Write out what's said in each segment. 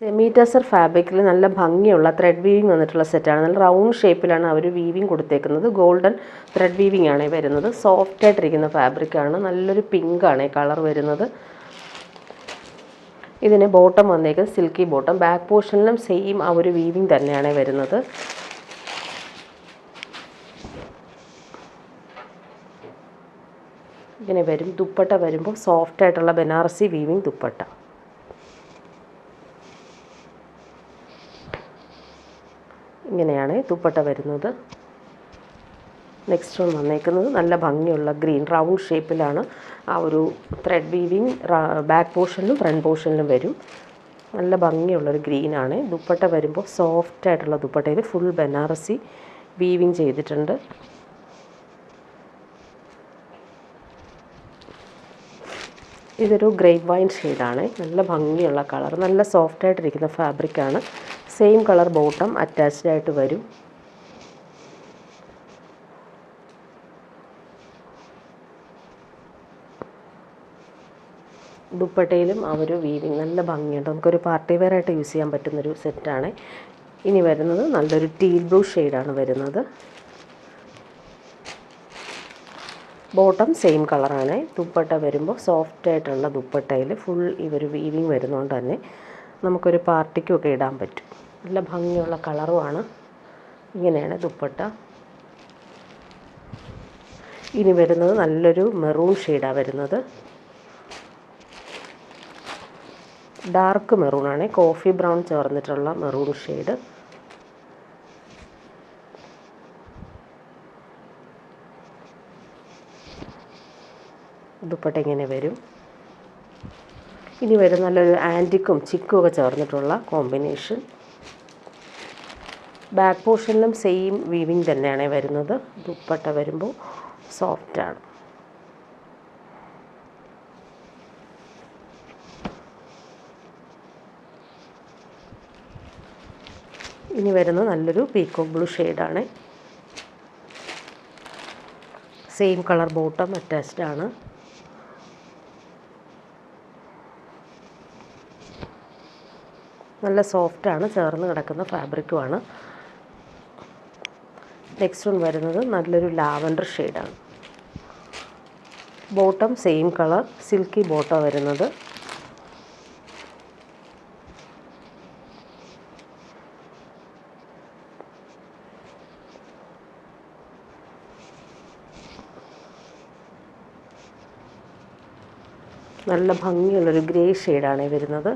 Semi tussar ഫാബ്രിക്കിൽ നല്ല ഭംഗിയുള്ള ത്രെഡ് വീവിങ് വന്നിട്ടുള്ള സെറ്റാണ്. നല്ല റൗണ്ട് ഷേപ്പിലാണ് അവർ വീവിങ് കൊടുത്തേക്കുന്നത്. ഗോൾഡൻ ത്രെഡ് വീവിങ് ആണ് വരുന്നത്. സോഫ്റ്റ് ആയിട്ടിരിക്കുന്ന ഫാബ്രിക്കാണ്. നല്ലൊരു പിങ്കാണ് കളർ വരുന്നത്. ഇതിന് ബോട്ടം വന്നേക്കുന്നത് സിൽക്കി ബോട്ടം. ബാക്ക് പോർഷനിലും സെയിം ആ ഒരു വീവിങ് തന്നെയാണ് വരുന്നത്. ഇങ്ങനെ വരും. ദുപ്പട്ട വരുമ്പോൾ സോഫ്റ്റ് ആയിട്ടുള്ള ബനാറസി വീവിങ് ദുപ്പട്ട. ഇങ്ങനെയാണ് ദുപ്പട്ട വരുന്നത്. നെക്സ്റ്റ് വന്നേക്കുന്നത് നല്ല ഭംഗിയുള്ള ഗ്രീൻ റൗണ്ട് ഷേപ്പിലാണ് ആ ഒരു ത്രെഡ് വീവിങ് ബാക്ക് പോർഷനിലും ഫ്രണ്ട് പോർഷനിലും വരും. നല്ല ഭംഗിയുള്ളൊരു ഗ്രീനാണ്. ദുപ്പട്ട വരുമ്പോൾ സോഫ്റ്റ് ആയിട്ടുള്ള ദുപ്പട്ടയിൽ ഫുൾ ബനാറസി വീവിങ് ചെയ്തിട്ടുണ്ട്. ഇതൊരു ഗ്രേപ്പ് വൈൻ ഷെയ്ഡാണ്. നല്ല ഭംഗിയുള്ള കളർ, നല്ല സോഫ്റ്റ് ആയിട്ടിരിക്കുന്ന ഫാബ്രിക്കാണ്. സെയിം കളർ ബോട്ടം അറ്റാച്ച്ഡ് ആയിട്ട് വരും. ദുപ്പട്ടയിലും ആ ഒരു വീവിങ് നല്ല ഭംഗിയുണ്ട്. നമുക്കൊരു പാർട്ടി വെയർ ആയിട്ട് യൂസ് ചെയ്യാൻ പറ്റുന്നൊരു സെറ്റാണ്. ഇനി വരുന്നത് നല്ലൊരു ടീൽ ബ്ലൂ ഷെയ്ഡാണ് വരുന്നത്. ബോട്ടം സെയിം കളറാണ്. ദുപ്പട്ട വരുമ്പോൾ സോഫ്റ്റ് ആയിട്ടുള്ള ദുപ്പട്ടയിൽ ഫുൾ ഇവർ വീവിങ് വരുന്നതുകൊണ്ട് തന്നെ നമുക്കൊരു പാർട്ടിക്കൊക്കെ ഇടാൻ പറ്റും. നല്ല ഭംഗിയുള്ള കളറുമാണ്. ഇങ്ങനെയാണ് ദുപ്പട്ട. ഇനി വരുന്നത് നല്ലൊരു മെറൂൺ ഷെയ്ഡാണ് വരുന്നത്. ഡാർക്ക് മെറൂണാണ്, കോഫി ബ്രൗൺ ചേർന്നിട്ടുള്ള മെറൂൺ ഷെയ്ഡ്. ദുപ്പട്ട ഇങ്ങനെ വരും. ഇനി വരും നല്ലൊരു ആൻറ്റിക്കും ചിക്കും ഒക്കെ ചേർന്നിട്ടുള്ള കോമ്പിനേഷൻ. ബാക്ക് പോർഷനിലും സെയിം വീവിങ് തന്നെയാണ് വരുന്നത്. ദുപ്പട്ട വരുമ്പോൾ സോഫ്റ്റാണ്. ഇനി വരുന്നത് നല്ലൊരു പീക്കോക്ക് ബ്ലൂ ഷെയ്ഡാണ്. സെയിം കളർ ബോട്ടം അറ്റാച്ച്ഡ് ആണ്. നല്ല സോഫ്റ്റാണ്, ചേർന്ന് കിടക്കുന്ന ഫാബ്രിക്കുമാണ്. നെക്സ്റ്റ് വരുന്നത് നല്ലൊരു ലാവൻഡർ ഷെയ്ഡാണ്. Bottom same colour silky bottom വരുന്നത്. നല്ല ഭംഗിയുള്ളൊരു ഗ്രേ ഷെയ്ഡാണ് വരുന്നത്.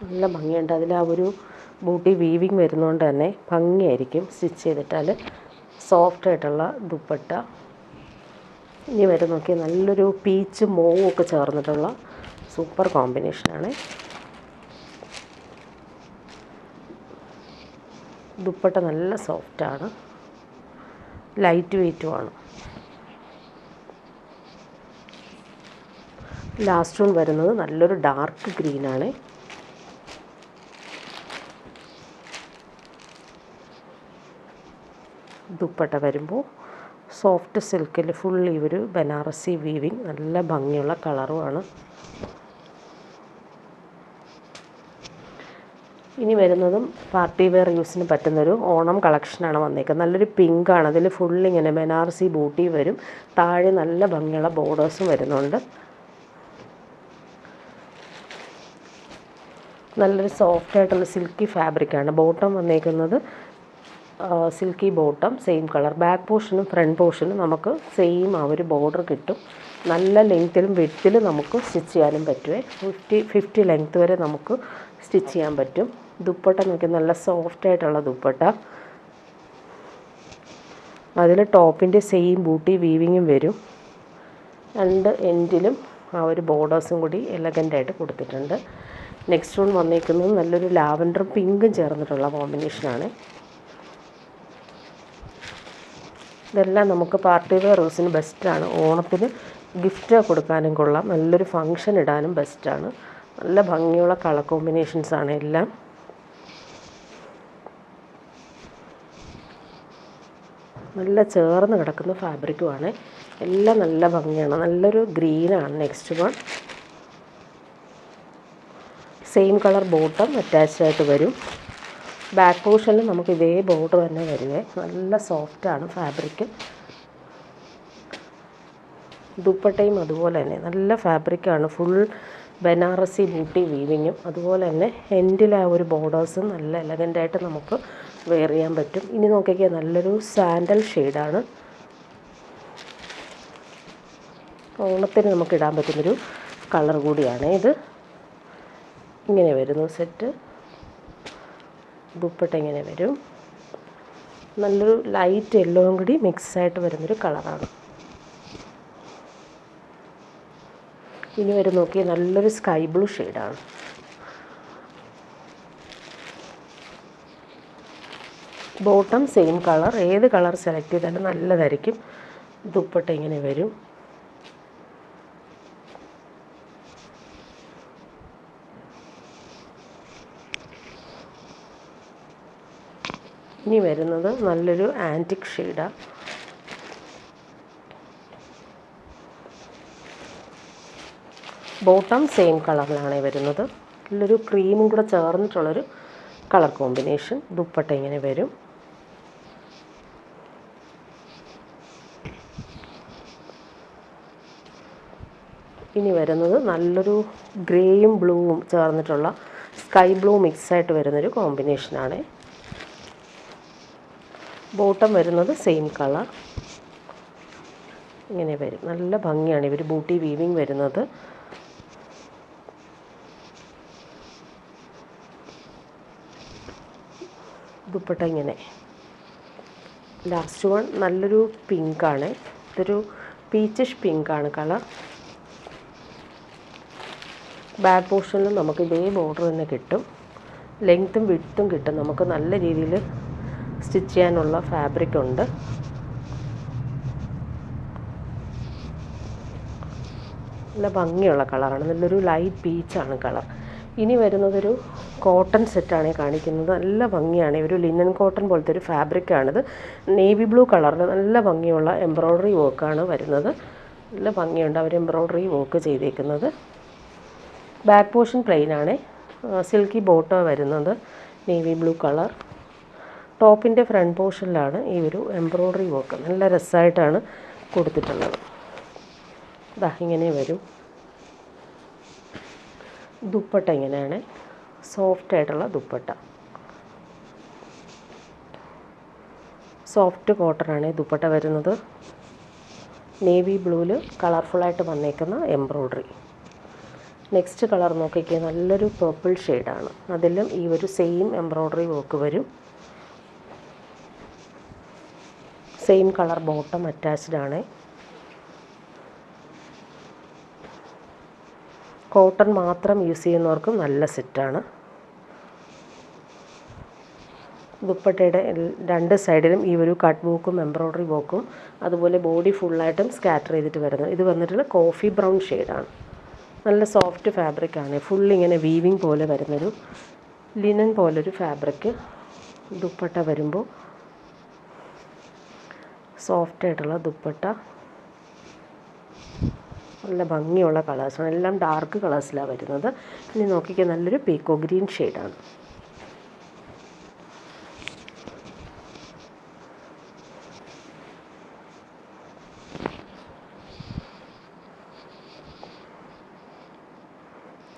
നല്ല ഭംഗിയുണ്ട്. അതിൽ ആ ഒരു ബൂട്ടി വീവിങ് വരുന്നതുകൊണ്ട് തന്നെ ഭംഗിയായിരിക്കും സ്റ്റിച്ച് ചെയ്തിട്ടാൽ. സോഫ്റ്റ് ആയിട്ടുള്ള ദുപ്പട്ട. ഇനി വരെ നോക്കിയാൽ നല്ലൊരു പീച്ച് മോവും ഒക്കെ ചേർന്നിട്ടുള്ള സൂപ്പർ കോമ്പിനേഷനാണ്. ദുപ്പട്ട നല്ല സോഫ്റ്റാണ്, ലൈറ്റ് വെയ്റ്റുമാണ്. ലാസ്റ്റ് വൺ വരുന്നത് നല്ലൊരു ഡാർക്ക് ഗ്രീനാണ്. ദുപ്പട്ട വരുമ്പോൾ സോഫ്റ്റ് സിൽക്കിൽ ഫുൾ ഈ ഒരു ബനാറസി വീവിങ് നല്ല ഭംഗിയുള്ള കളറുമാണ്. ഇനി വരുന്നതും പാർട്ടി വെയർ യൂസിന് പറ്റുന്നൊരു ഓണം കളക്ഷനാണ് വന്നേക്കുന്നത്. നല്ലൊരു പിങ്കാണ്. അതിൽ ഫുള്ളിങ്ങനെ ബനാറസി ബൂട്ടി വരും. താഴെ നല്ല ഭംഗിയുള്ള ബോർഡേഴ്സും വരുന്നുണ്ട്. നല്ലൊരു സോഫ്റ്റ് ആയിട്ടുള്ള സിൽക്കി ഫാബ്രിക്കാണ്. ബോട്ടം വന്നേക്കുന്നത് silky bottom same colour. Back പോർഷനും ഫ്രണ്ട് പോർഷനും നമുക്ക് സെയിം ആ ഒരു ബോർഡർ കിട്ടും. നല്ല ലെങ്ത്തിലും വിഡ്ത്തിലും നമുക്ക് സ്റ്റിച്ച് ചെയ്യാനും പറ്റുമേ. 50 ലെങ്ത്ത് വരെ നമുക്ക് സ്റ്റിച്ച് ചെയ്യാൻ പറ്റും. ദുപ്പട്ട നോക്കി നല്ല സോഫ്റ്റ് ആയിട്ടുള്ള ദുപ്പട്ട. അതിൽ ടോപ്പിൻ്റെ സെയിം ബൂട്ടി വീവിങ്ങും വരും. രണ്ട് എൻഡിലും ആ ഒരു ബോർഡേഴ്സും കൂടി എലഗൻ്റായിട്ട് കൊടുത്തിട്ടുണ്ട്. നെക്സ്റ്റ് വൺ വന്നേക്കുന്നത് നല്ലൊരു ലാവൻഡറും പിങ്കും ചേർന്നിട്ടുള്ള കോമ്പിനേഷനാണ്. ഇതെല്ലാം നമുക്ക് പാർട്ടി വെയർ യൂസിന് ബെസ്റ്റാണ്. ഓണത്തിന് ഗിഫ്റ്റ് കൊടുക്കാനും കൊള്ളാം. നല്ലൊരു ഫങ്ഷൻ ഇടാനും ബെസ്റ്റാണ്. നല്ല ഭംഗിയുള്ള കളർ കോമ്പിനേഷൻസാണ് എല്ലാം. നല്ല ചേർന്ന് കിടക്കുന്ന ഫാബ്രിക്കുമാണ്. എല്ലാം നല്ല ഭംഗിയാണ്. നല്ലൊരു ഗ്രീനാണ്. Next one same colour bottom attached ആയിട്ട് വരും. ബാക്ക് പോർഷനിൽ നമുക്ക് ഇതേ ബോർഡർ തന്നെ വരുവേ. നല്ല സോഫ്റ്റാണ് ഫാബ്രിക്. ദുപ്പട്ടയും അതുപോലെ തന്നെ നല്ല ഫാബ്രിക്കാണ്. ഫുൾ ബനാറസി ബൂട്ടി വീവിങ്ങും അതുപോലെ തന്നെ എൻഡിൽ ആ ഒരു ബോർഡേഴ്സും നല്ല എലഗൻ്റായിട്ട് നമുക്ക് വെയർ ചെയ്യാൻ പറ്റും. ഇനി നോക്കിക്കുക, നല്ലൊരു സാൻഡൽ ഷെയ്ഡാണ്. ഓണത്തിന് നമുക്ക് ഇടാൻ പറ്റുന്നൊരു കളർ കൂടിയാണ് ഇത്. ഇങ്ങനെ വരുന്നു സെറ്റ്. ദുപ്പട്ട ഇങ്ങനെ വരും. നല്ലൊരു ലൈറ്റ് യെല്ലോയും കൂടി മിക്സായിട്ട് വരുന്നൊരു കളറാണ്. ഇനി വരും നോക്കി, നല്ലൊരു സ്കൈ ബ്ലൂ ഷെയ്ഡാണ്. Bottom same colour. ഏത് കളർ സെലക്ട് ചെയ്താലും നല്ലതായിരിക്കും. ദുപ്പട്ട ഇങ്ങനെ വരും. ഇനി വരുന്നത് നല്ലൊരു ആൻറ്റിക് ഷെയ്ഡാണ്. ബോട്ടം സെയിം കളറിലാണ് വരുന്നത്. നല്ലൊരു ക്രീമും കൂടെ ചേർന്നിട്ടുള്ളൊരു കളർ കോമ്പിനേഷൻ. ദുപ്പട്ട ഇങ്ങനെ വരും. ഇനി വരുന്നത് നല്ലൊരു ഗ്രേയും ബ്ലൂവും ചേർന്നിട്ടുള്ള സ്കൈ ബ്ലൂ മിക്സായിട്ട് വരുന്നൊരു കോമ്പിനേഷനാണ്. ബോട്ടം വരുന്നത് സെയിം കളർ ഇങ്ങനെ വരും. നല്ല ഭംഗിയാണ് ഇവർ ബൂട്ടി വീവിങ് വരുന്നത്. ദുപ്പട്ട ഇങ്ങനെ. ലാസ്റ്റ് വൺ നല്ലൊരു പിങ്കാണ്. ഇതൊരു പീച്ചിഷ് പിങ്കാണ് കളർ. ബാക്ക് പോർഷനിലും നമുക്ക് ഇതേ ബോർഡർ തന്നെ കിട്ടും. ലെങ്ത്തും വിഡ്ത്തും കിട്ടും. നമുക്ക് നല്ല രീതിയിൽ സ്റ്റിച്ച് ചെയ്യാനുള്ള ഫാബ്രിക് ഉണ്ട്. നല്ല ഭംഗിയുള്ള കളറാണ്. നല്ലൊരു ലൈറ്റ് പീച്ചാണ് കളർ. ഇനി വരുന്നതൊരു കോട്ടൺ സെറ്റാണ് കാണിക്കുന്നത്. നല്ല ഭംഗിയാണ്. ഒരു ലിനൻ കോട്ടൺ പോലത്തെ ഒരു ഫാബ്രിക്കാണിത്. നേവി ബ്ലൂ കളറിൽ നല്ല ഭംഗിയുള്ള എംബ്രോയ്ഡറി വർക്കാണ് വരുന്നത്. നല്ല ഭംഗിയുണ്ട് അവർ എംബ്രോയ്ഡറി വർക്ക് ചെയ്തേക്കുന്നത്. ബാക്ക് പോർഷൻ പ്ലെയിനാണ്. സിൽക്കി ബോട്ടം വരുന്നത് നേവി ബ്ലൂ കളർ. ടോപ്പിൻ്റെ ഫ്രണ്ട് പോർഷനിലാണ് ഈ ഒരു എംബ്രോയ്ഡറി വർക്ക്. നല്ല രസമായിട്ടാണ് കൊടുത്തിട്ടുള്ളത്. ഇതാ ഇങ്ങനെ വരും. ദുപ്പട്ട ഇങ്ങനെയാണ്. സോഫ്റ്റായിട്ടുള്ള ദുപ്പട്ട. സോഫ്റ്റ് കോട്ടണാണ് ദുപ്പട്ട വരുന്നത്. നേവി ബ്ലൂവിൽ കളർഫുള്ളായിട്ട് വന്നേക്കുന്ന എംബ്രോയ്ഡറി. നെക്സ്റ്റ് കളർ നോക്കിക്കുക, നല്ലൊരു പർപ്പിൾ ഷെയ്ഡാണ്. അതിലും ഈ ഒരു സെയിം എംബ്രോയ്ഡറി വർക്ക് വരും. സെയിം കളർ ബോട്ടം അറ്റാച്ച്ഡ് ആണ്. കോട്ടൺ മാത്രം യൂസ് ചെയ്യുന്നവർക്കും നല്ല സെറ്റാണ്. ദുപ്പട്ടയുടെ രണ്ട് സൈഡിലും ഈ ഒരു കട്ട് വർക്കും എംബ്രോയ്ഡറി വർക്കും അതുപോലെ ബോഡി ഫുള്ളായിട്ടും സ്കാറ്റർ ചെയ്തിട്ട് വരുന്നത്. ഇത് വന്നിട്ടുള്ള കോഫി ബ്രൗൺ ഷെയ്ഡാണ്. നല്ല സോഫ്റ്റ് ഫാബ്രിക്കാണ്. ഫുള്ളിങ്ങനെ വീവിങ് പോലെ വരുന്നൊരു ലിനൻ പോലൊരു ഫാബ്രിക്. ദുപ്പട്ട വരുമ്പോൾ സോഫ്റ്റായിട്ടുള്ള ദുപ്പട്ട. നല്ല ഭംഗിയുള്ള കളേഴ്സാണ്. എല്ലാം ഡാർക്ക് കളേഴ്സിലാണ് വരുന്നത്. ഇനി നോക്കിക്കാൻ നല്ലൊരു പീക്കോ ഗ്രീൻ ഷെയ്ഡാണ്.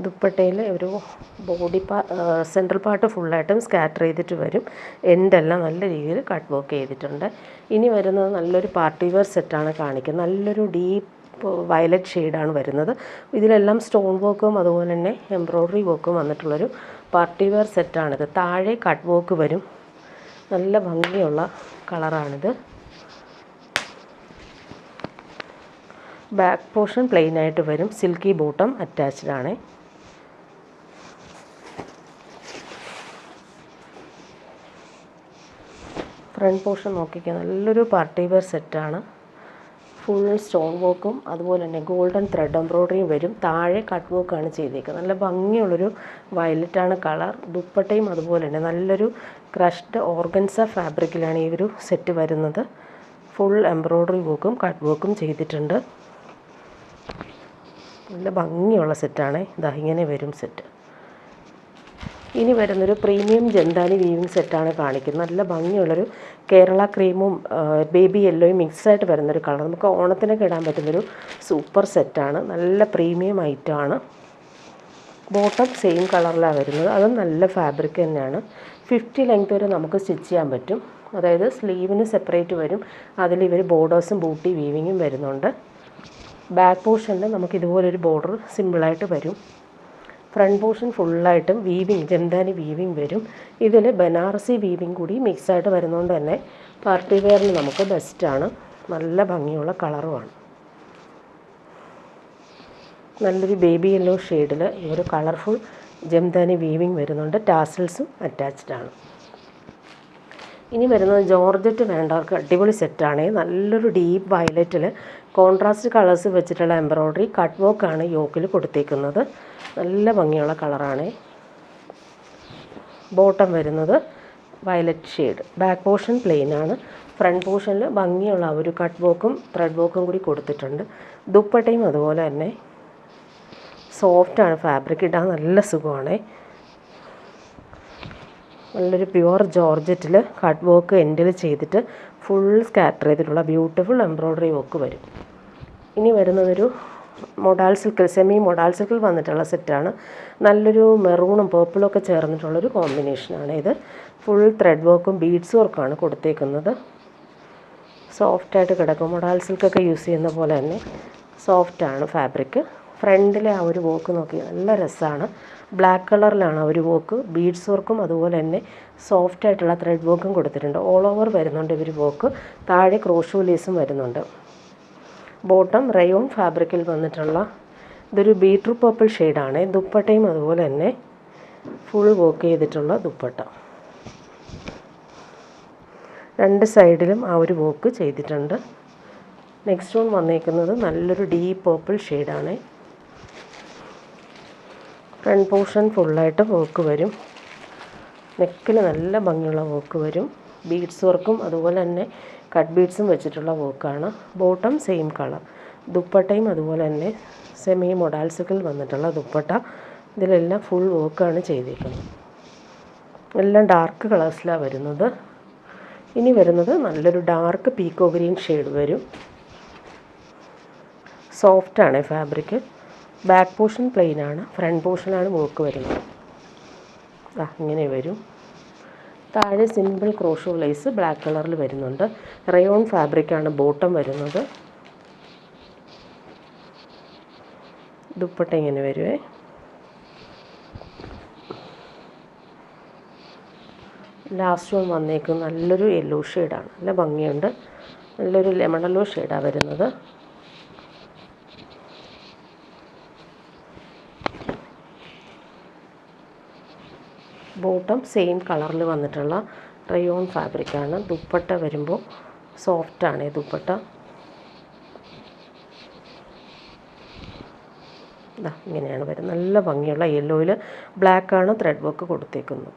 ദുപ്പട്ടയിൽ ഒരു ബോഡി സെൻട്രൽ പാർട്ട് ഫുള്ളായിട്ടും സ്കാറ്റർ ചെയ്തിട്ട് വരും. എൻഡെല്ലാം നല്ല രീതിയിൽ കട്ട് വർക്ക് ചെയ്തിട്ടുണ്ട്. ഇനി വരുന്നത് നല്ലൊരു പാർട്ടി വെയർ സെറ്റാണ് കാണിക്കുന്നത്. നല്ലൊരു ഡീപ്പ് വയലറ്റ് ഷെയ്ഡാണ് വരുന്നത്. ഇതിലെല്ലാം സ്റ്റോൺ വർക്കും അതുപോലെ തന്നെ എംബ്രോയ്ഡറി വർക്കും വന്നിട്ടുള്ളൊരു പാർട്ടി വെയർ സെറ്റാണിത്. താഴെ കട്ട് വർക്ക് വരും. നല്ല ഭംഗിയുള്ള കളറാണിത്. ബാക്ക് പോർഷൻ പ്ലെയിൻ ആയിട്ട് വരും. സിൽക്കി ബോട്ടം അറ്റാച്ച്ഡ് ആണ്. ഫ്രണ്ട് പോർഷൻ നോക്കിക്കുക, നല്ലൊരു പാർട്ടി വെയർ സെറ്റാണ്. ഫുൾ സ്റ്റോൺ വർക്കും അതുപോലെ തന്നെ ഗോൾഡൻ ത്രെഡ് എംബ്രോയ്ഡറിയും വരും. താഴെ കട്ട് വർക്കാണ് ചെയ്തേക്കുന്നത്. നല്ല ഭംഗിയുള്ളൊരു വയലറ്റാണ് കളർ. ദുപ്പട്ടയും അതുപോലെ തന്നെ നല്ലൊരു ക്രഷ്ഡ് ഓർഗൻസ ഫാബ്രിക്കിലാണ് ഈ ഒരു സെറ്റ് വരുന്നത്. ഫുൾ എംബ്രോയ്ഡറി വർക്കും കട്ട് വർക്കും ചെയ്തിട്ടുണ്ട്. നല്ല ഭംഗിയുള്ള സെറ്റാണ്. ഇതാ ഇങ്ങനെ വരും സെറ്റ്. ഇനി വരുന്നൊരു പ്രീമിയം ജംദാനി വീവിങ് സെറ്റാണ് കാണിക്കുന്നത്. നല്ല ഭംഗിയുള്ളൊരു കേരള ക്രീമും ബേബി യെല്ലോയും മിക്സായിട്ട് വരുന്നൊരു കളർ. നമുക്ക് ഓണത്തിനൊക്കെ ഇടാൻ പറ്റുന്നൊരു സൂപ്പർ സെറ്റാണ്. നല്ല പ്രീമിയം ഐറ്റമാണ്. ബോട്ടം സെയിം കളറിലാണ് വരുന്നത്. അതും നല്ല ഫാബ്രിക് തന്നെയാണ്. 50 ലെങ്ത് വരെ നമുക്ക് സ്റ്റിച്ച് ചെയ്യാൻ പറ്റും. അതായത് സ്ലീവിന് സെപ്പറേറ്റ് വരും. അതിൽ ഇവർ ബോർഡേഴ്സും ബൂട്ടി വീവിങ്ങും വരുന്നുണ്ട്. ബാക്ക് പോർഷനിൽ നമുക്ക് ഇതുപോലൊരു ബോർഡർ സിമ്പിളായിട്ട് വരും. ഫ്രണ്ട് പോർഷൻ ഫുള്ളായിട്ടും വീവിങ് ജംദാനി വീവിങ് വരും. ഇതിൽ ബനാറസി വീവിങ് കൂടി മിക്സായിട്ട് വരുന്നതുകൊണ്ട് തന്നെ പാർട്ടി വെയറിന് നമുക്ക് ബെസ്റ്റാണ്. നല്ല ഭംഗിയുള്ള കളറുമാണ്. നല്ലൊരു ബേബി യെല്ലോ ഷെയ്ഡിൽ ഈ ഒരു കളർഫുൾ ജംദാനി വീവിങ് വരുന്നുണ്ട്. ടാസൽസും അറ്റാച്ച്ഡ് ആണ്. ഇനി വരുന്നത് ജോർജറ്റ് വേണ്ടവർക്ക് അടിപൊളി സെറ്റാണ്. നല്ലൊരു ഡീപ്പ് വയലറ്റിൽ കോൺട്രാസ്റ്റ് കളേഴ്സ് വെച്ചിട്ടുള്ള എംബ്രോയ്ഡറി കട്ട് വർക്കാണ് യോക്കിൽ കൊടുത്തേക്കുന്നത്. നല്ല ഭംഗിയുള്ള കളറാണ്. ബോട്ടം വരുന്നത് violet shade. Back portion plain ആണ്. ഫ്രണ്ട് പോർഷനിൽ ഭംഗിയുള്ള ഒരു കട്ട് വർക്കും ത്രെഡ് വർക്കും കൂടി കൊടുത്തിട്ടുണ്ട്. ദുപ്പട്ടയും അതുപോലെ തന്നെ സോഫ്റ്റാണ്. ഫാബ്രിക് ഇടാൻ നല്ല സുഖമാണ്. നല്ലൊരു പ്യുവർ ജോർജറ്റിൽ കട്ട് വർക്ക് എൻഡിൽ ചെയ്തിട്ട് ഫുൾ സ്കാറ്റർ ചെയ്തിട്ടുള്ള ബ്യൂട്ടിഫുൾ എംബ്രോയ്ഡറി വർക്ക് വരും. ഇനി വരുന്നതൊരു മൊഡാൾ സിൽക്കിൽ സെമി മൊഡാൾ സിൽക്കിൽ വന്നിട്ടുള്ള സെറ്റാണ്. നല്ലൊരു മെറൂണും പേർപ്പിളും ഒക്കെ ചേർന്നിട്ടുള്ളൊരു കോമ്പിനേഷനാണ് ഇത്. ഫുൾ ത്രെഡ് വർക്കും ബീഡ്സ് വർക്കാണ് കൊടുത്തേക്കുന്നത്. സോഫ്റ്റായിട്ട് കിടക്കും. മൊഡാൾ സിൽക്കൊക്കെ യൂസ് ചെയ്യുന്ന പോലെ തന്നെ സോഫ്റ്റാണ് ഫാബ്രിക്. ഫ്രണ്ടിലെ ആ ഒരു വർക്ക് നോക്കി നല്ല രസമാണ്. ബ്ലാക്ക് കളറിലാണ് ആ ഒരു വർക്ക്. ബീഡ്സ് വർക്കും അതുപോലെ തന്നെ സോഫ്റ്റായിട്ടുള്ള ത്രെഡ് വർക്കും കൊടുത്തിട്ടുണ്ട്. ഓൾ ഓവർ വരുന്നുണ്ട് ഇവർ വർക്ക്. താഴെ ക്രോഷോ ലേസും വരുന്നുണ്ട്. ബോട്ടം റയോൺ ഫാബ്രിക്കിൽ വന്നിട്ടുള്ള ഇതൊരു ബീട്രൂട്ട് പർപ്പിൾ ഷെയ്ഡാണ്. ദുപ്പട്ടയും അതുപോലെ തന്നെ ഫുൾ വർക്ക് ചെയ്തിട്ടുള്ള ദുപ്പട്ട. രണ്ട് സൈഡിലും ആ ഒരു വർക്ക് ചെയ്തിട്ടുണ്ട്. നെക്സ്റ്റ് വൺ വന്നേക്കുന്നത് നല്ലൊരു ഡീപ്പ് പർപ്പിൾ ഷെയ്ഡാണ്. ഫ്രണ്ട് പോർഷൻ ഫുള്ളായിട്ട് വർക്ക് വരും. നെക്കിൽ നല്ല ഭംഗിയുള്ള വർക്ക് വരും. ബീഡ്സ് വർക്കും അതുപോലെ തന്നെ കട്ട് ബീഡ്സും വെച്ചിട്ടുള്ള വർക്കാണ്. Bottom same colour. ദുപ്പട്ടയും അതുപോലെ തന്നെ സെമി മൊഡാൾ സിൽക്കിൽ വന്നിട്ടുള്ള ദുപ്പട്ട. ഇതിലെല്ലാം ഫുൾ വർക്കാണ് ചെയ്തിരിക്കുന്നത്. എല്ലാം ഡാർക്ക് കളേഴ്സിലാണ് വരുന്നത്. ഇനി വരുന്നത് നല്ലൊരു ഡാർക്ക് പീക്കോ ഗ്രീൻ ഷെയ്ഡ് വരും. സോഫ്റ്റാണ് ഫാബ്രിക്. ബാക്ക് പോർഷൻ പ്ലെയിൻ ആണ്. ഫ്രണ്ട് പോർഷനാണ് വർക്ക് വരുന്നത്. ഇങ്ങനെ വരും. താഴെ സിമ്പിൾ ക്രോഷോ ലേസ് ബ്ലാക്ക് കളറിൽ വരുന്നുണ്ട്. റയോൺ ഫാബ്രിക്കാണ് ബോട്ടം വരുന്നത്. ദുപ്പട്ട ഇങ്ങനെ വരുവേ. ലാസ്റ്റ് വൺ വന്നേക്കും നല്ലൊരു യെല്ലോ ഷെയ്ഡാണ്. നല്ല ഭംഗിയുണ്ട്. നല്ലൊരു ലെമൺ യെല്ലോ ഷെയ്ഡാണ് വരുന്നത്. ബോട്ടം സെയിം കളറിൽ വന്നിട്ടുള്ള റയോൺ ഫാബ്രിക്കാണ്. ദുപ്പട്ട വരുമ്പോൾ സോഫ്റ്റാണ് ദുപ്പട്ട. ഇങ്ങനെയാണ് വരുന്നത്. നല്ല ഭംഗിയുള്ള യെല്ലോയിൽ ബ്ലാക്കാണ് ത്രെഡ് വർക്ക് കൊടുത്തേക്കുന്നത്.